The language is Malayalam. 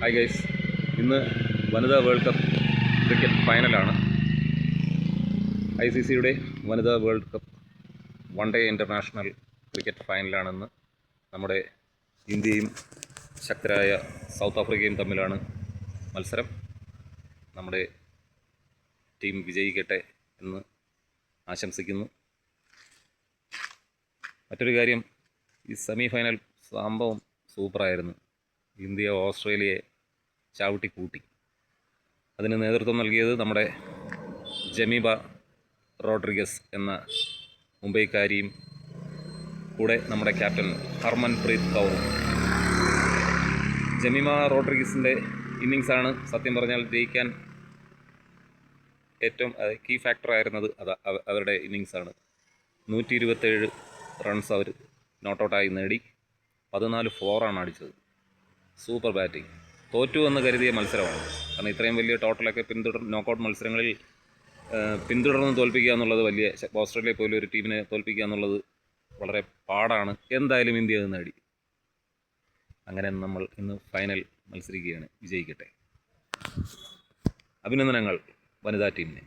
ഹായ് ഗൈസ്, ഇന്ന് വനിതാ വേൾഡ് കപ്പ് ക്രിക്കറ്റ് ഫൈനലാണ്. ICCയുടെ വനിതാ world cup one day international cricket ഫൈനലാണെന്ന്. നമ്മുടെ ഇന്ത്യയും ശക്തരായ സൗത്ത് ആഫ്രിക്കയും തമ്മിലാണ് മത്സരം. നമ്മുടെ ടീം വിജയിക്കട്ടെ എന്ന് ആശംസിക്കുന്നു. മറ്റൊരു കാര്യം, ഈ സെമി ഫൈനൽ സംഭവം സൂപ്പറായിരുന്നു. ഇന്ത്യ ഓസ്ട്രേലിയയെ ചവിട്ടിക്കൂട്ടി. അതിന് നേതൃത്വം നൽകിയത് നമ്മുടെ ജമീബ റോഡ്രിഗസ് എന്ന മുംബൈക്കാരിയും കൂടെ നമ്മുടെ ക്യാപ്റ്റൻ ഹർമൻപ്രീത് കൗറും. ജമീമ റോഡ്രിഗസിൻ്റെ ഇന്നിങ്സാണ് സത്യം പറഞ്ഞാൽ ജയിക്കാൻ ഏറ്റവും കീ ഫാക്ടറായിരുന്നത്. അവരുടെ ഇന്നിങ്സാണ്. 127 റൺസ് അവർ നോട്ടൗട്ടായി നേടി. 14 4 അടിച്ചത്. Super batting. തോറ്റു എന്ന് കരുതിയ മത്സരമാണ്. കാരണം ഇത്രയും വലിയ ടോട്ടലൊക്കെ നോക്കൗട്ട് മത്സരങ്ങളിൽ പിന്തുടർന്ന് തോൽപ്പിക്കുക എന്നുള്ളത് ഓസ്ട്രേലിയ പോലെ ഒരു ടീമിനെ തോൽപ്പിക്കുക എന്നുള്ളത് വളരെ പാടാണ്. എന്തായാലും ഇന്ത്യ അത് നേടി. അങ്ങനെ നമ്മൾ ഇന്ന് ഫൈനൽ മത്സരിക്കുകയാണ്. വിജയിക്കട്ടെ. അഭിനന്ദനങ്ങൾ വനിതാ ടീമിനെ.